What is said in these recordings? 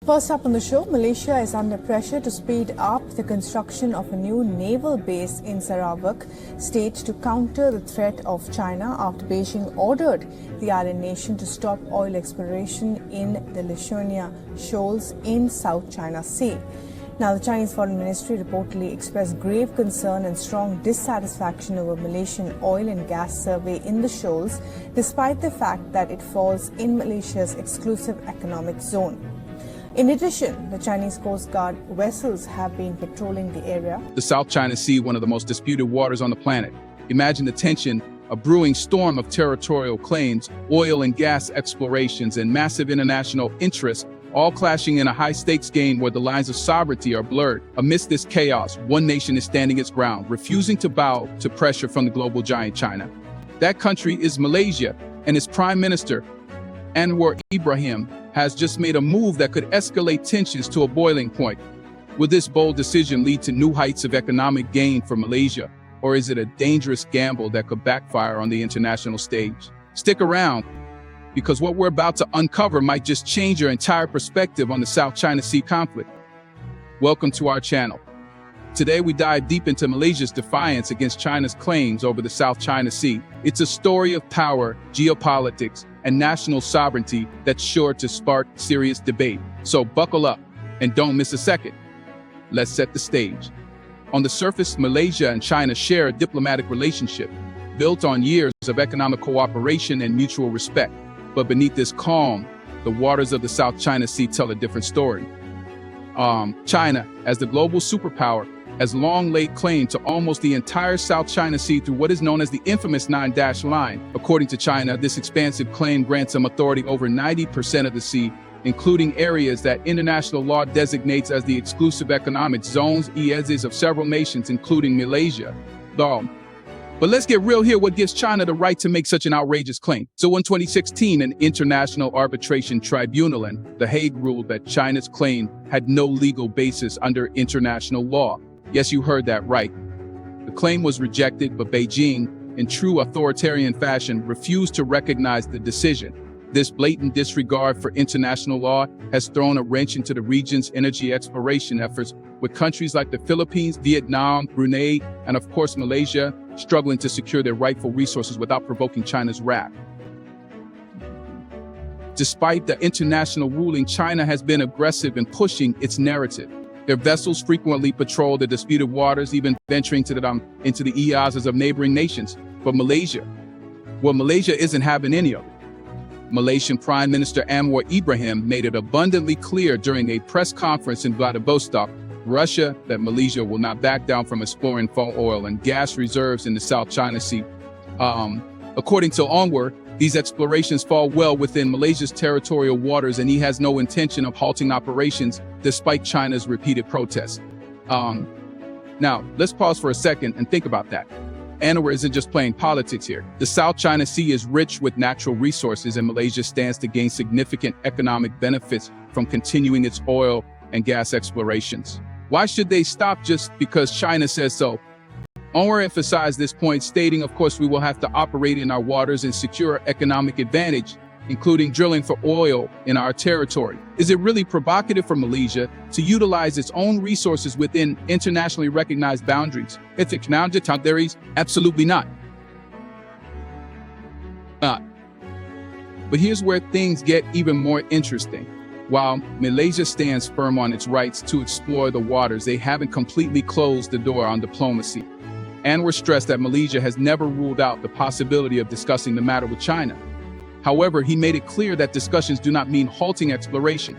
First up on the show, Malaysia is under pressure to speed up the construction of a new naval base in Sarawak state to counter the threat of China after Beijing ordered the island nation to stop oil exploration in the Lithuania shoals in South China Sea. Now, the Chinese Foreign Ministry reportedly expressed grave concern and strong dissatisfaction over Malaysian oil and gas survey in the shoals, despite the fact that it falls in Malaysia's exclusive economic zone. In addition, the Chinese Coast Guard vessels have been patrolling the area. The South China Sea, one of the most disputed waters on the planet. Imagine the tension, a brewing storm of territorial claims, oil and gas explorations, and massive international interests, all clashing in a high-stakes game where the lines of sovereignty are blurred. Amidst this chaos, one nation is standing its ground, refusing to bow to pressure from the global giant China. That country is Malaysia, and its Prime Minister, Anwar Ibrahim, has just made a move that could escalate tensions to a boiling point. Will this bold decision lead to new heights of economic gain for Malaysia, or is it a dangerous gamble that could backfire on the international stage? Stick around, because what we're about to uncover might just change your entire perspective on the South China Sea conflict. Welcome to our channel. Today we dive deep into Malaysia's defiance against China's claims over the South China Sea. It's a story of power, geopolitics, and national sovereignty that's sure to spark serious debate. So buckle up and don't miss a second. Let's set the stage. On the surface, Malaysia and China share a diplomatic relationship built on years of economic cooperation and mutual respect. But beneath this calm, the waters of the South China Sea tell a different story. China, as the global superpower, has long laid claim to almost the entire South China Sea through what is known as the infamous Nine-Dash Line. According to China, this expansive claim grants them authority over 90% of the sea, including areas that international law designates as the exclusive economic zones, EEZs, of several nations, including Malaysia. But let's get real here. What gives China the right to make such an outrageous claim? So in 2016, an international arbitration tribunal in The Hague ruled that China's claim had no legal basis under international law. Yes, you heard that right. The claim was rejected, but Beijing, in true authoritarian fashion, refused to recognize the decision. This blatant disregard for international law has thrown a wrench into the region's energy exploration efforts, with countries like the Philippines, Vietnam, Brunei, and of course Malaysia struggling to secure their rightful resources without provoking China's wrath. Despite the international ruling, China has been aggressive in pushing its narrative. Their vessels frequently patrol the disputed waters, even venturing into the EEZs of neighboring nations. But Malaysia isn't having any of it. Malaysian Prime Minister Anwar Ibrahim made it abundantly clear during a press conference in Vladivostok, Russia, that Malaysia will not back down from exploring for oil and gas reserves in the South China Sea. According to Anwar, these explorations fall well within Malaysia's territorial waters, and he has no intention of halting operations despite China's repeated protests. Now, let's pause for a second and think about that. Anwar isn't just playing politics here. The South China Sea is rich with natural resources, and Malaysia stands to gain significant economic benefits from continuing its oil and gas explorations. Why should they stop just because China says so? Anwar emphasized this point, stating, of course, we will have to operate in our waters and secure economic advantage, including drilling for oil in our territory. Is it really provocative for Malaysia to utilize its own resources within internationally recognized boundaries? Absolutely not. But here's where things get even more interesting. While Malaysia stands firm on its rights to explore the waters, they haven't completely closed the door on diplomacy. Anwar stressed that Malaysia has never ruled out the possibility of discussing the matter with China. However, he made it clear that discussions do not mean halting exploration.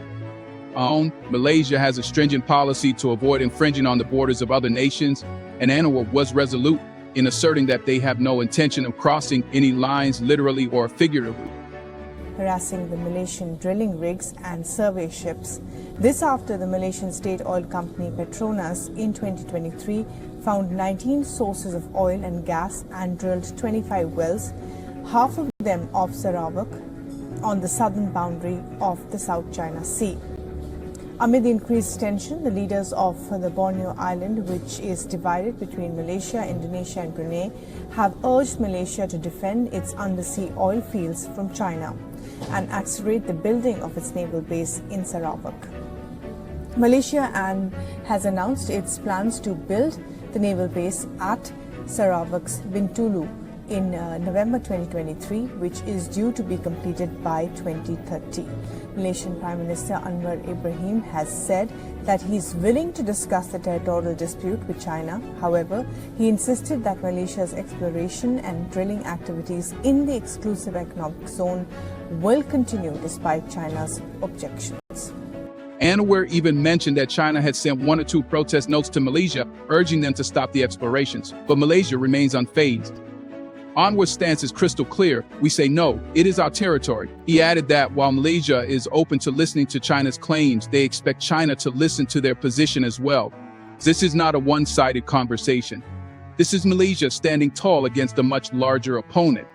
Malaysia has a stringent policy to avoid infringing on the borders of other nations, and Anwar was resolute in asserting that they have no intention of crossing any lines, literally or figuratively. Harassing the Malaysian drilling rigs and survey ships. This after the Malaysian state oil company Petronas in 2023 found 19 sources of oil and gas and drilled 25 wells, half of them off Sarawak, on the southern boundary of the South China Sea. Amid the increased tension, the leaders of the Borneo Island, which is divided between Malaysia, Indonesia and Brunei, have urged Malaysia to defend its undersea oil fields from China and accelerate the building of its naval base in Sarawak. Malaysia has announced its plans to build the naval base at Sarawak's Bintulu in November 2023, which is due to be completed by 2030. Malaysian Prime Minister Anwar Ibrahim has said that he is willing to discuss the territorial dispute with China. However, he insisted that Malaysia's exploration and drilling activities in the exclusive economic zone will continue despite China's objections. Anwar even mentioned that China had sent 1 or 2 protest notes to Malaysia, urging them to stop the explorations. But Malaysia remains unfazed. Anwar's stance is crystal clear. We say no, it is our territory. He added that while Malaysia is open to listening to China's claims, they expect China to listen to their position as well. This is not a one-sided conversation. This is Malaysia standing tall against a much larger opponent.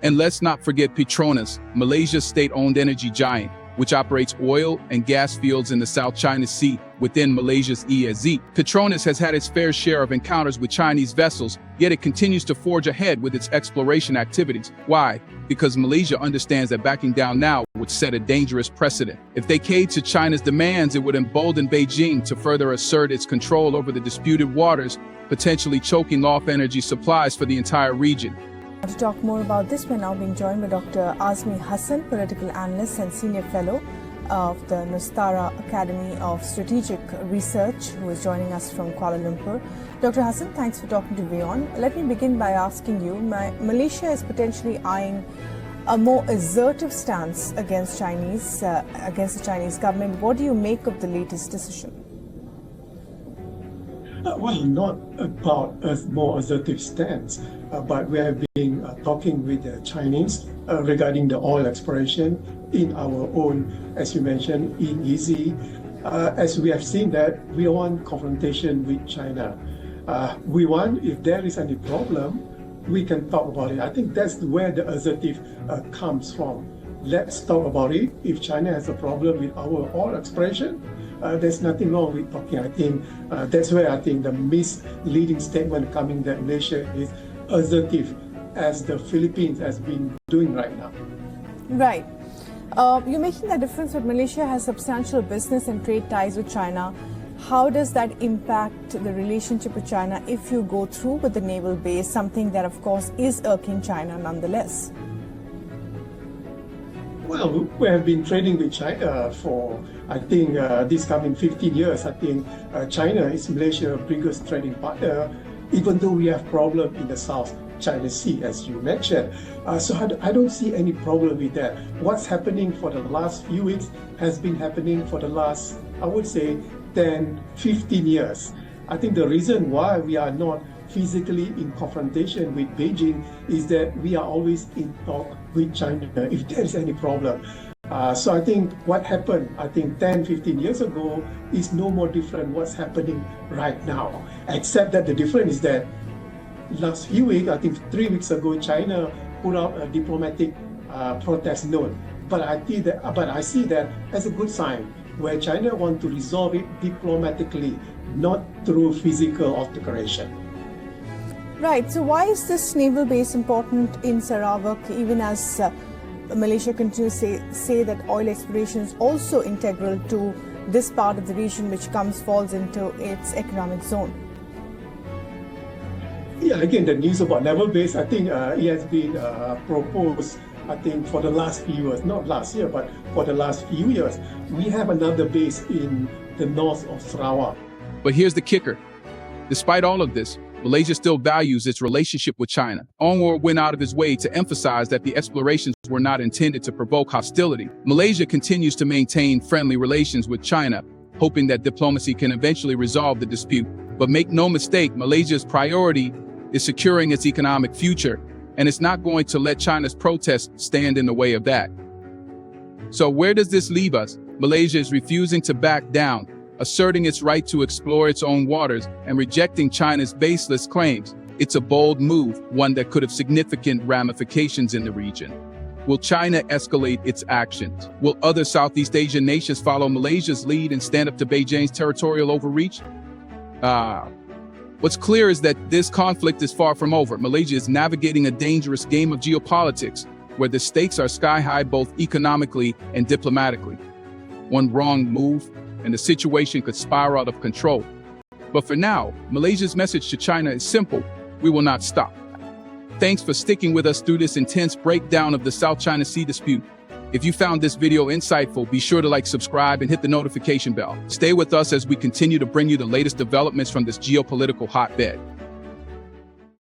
And let's not forget Petronas, Malaysia's state-owned energy giant, which operates oil and gas fields in the South China Sea within Malaysia's EEZ. Petronas has had its fair share of encounters with Chinese vessels, yet it continues to forge ahead with its exploration activities. Why? Because Malaysia understands that backing down now would set a dangerous precedent. If they caved to China's demands, it would embolden Beijing to further assert its control over the disputed waters, potentially choking off energy supplies for the entire region. To talk more about this, we're now being joined by Dr. Azmi Hassan, political analyst and senior fellow of the Nusantara Academy of Strategic Research, who is joining us from Kuala Lumpur. Dr. Hassan, thanks for talking to WION. Let me begin by asking you, Malaysia is potentially eyeing a more assertive stance against the Chinese government. What do you make of the latest decision? Well, not about a more assertive stance, but we have been talking with the Chinese regarding the oil exploration in our own, as you mentioned, in EZ. As we have seen that we want confrontation with China. We want, if there is any problem, we can talk about it. I think that's where the assertive comes from. Let's talk about it. If China has a problem with our oil exploration, there's nothing wrong with talking. I think that's where I think the misleading statement coming that Malaysia is assertive, as the Philippines has been doing right now. Right. You're making that difference, but Malaysia has substantial business and trade ties with China. How does that impact the relationship with China if you go through with the naval base, something that of course is irking China nonetheless? Well, we have been trading with China for, I think, this coming 15 years. I think China is Malaysia's biggest trading partner, even though we have problems in the South China Sea, as you mentioned. So I don't see any problem with that. What's happening for the last few weeks has been happening for the last, I would say, 10, 15 years. I think the reason why we are not physically in confrontation with Beijing is that we are always in talk with China if there is any problem. So I think what happened, I think 10, 15 years ago is no more different what's happening right now, except that the difference is that last few weeks, I think 3 weeks ago, China put out a diplomatic protest note. But I see that as a good sign, where China wants to resolve it diplomatically, not through physical altercation. Right. So why is this naval base important in Sarawak, even as Malaysia continues to say that oil exploration is also integral to this part of the region, which falls into its economic zone? Yeah, again, the news about naval base, I think it has been proposed, I think, for the last few years, not last year, but for the last few years. We have another base in the north of Sarawak. But here's the kicker. Despite all of this, Malaysia still values its relationship with China. Anwar went out of his way to emphasize that the explorations were not intended to provoke hostility. Malaysia continues to maintain friendly relations with China, hoping that diplomacy can eventually resolve the dispute. But make no mistake, Malaysia's priority is securing its economic future, and it's not going to let China's protests stand in the way of that. So where does this leave us? Malaysia is refusing to back down, asserting its right to explore its own waters and rejecting China's baseless claims. It's a bold move, one that could have significant ramifications in the region. Will China escalate its actions? Will other Southeast Asian nations follow Malaysia's lead and stand up to Beijing's territorial overreach? What's clear is that this conflict is far from over. Malaysia is navigating a dangerous game of geopolitics where the stakes are sky high both economically and diplomatically. One wrong move, and the situation could spiral out of control. But for now, Malaysia's message to China is simple: we will not stop. Thanks for sticking with us through this intense breakdown of the South China Sea dispute. If you found this video insightful, be sure to like, subscribe, and hit the notification bell. Stay with us as we continue to bring you the latest developments from this geopolitical hotbed.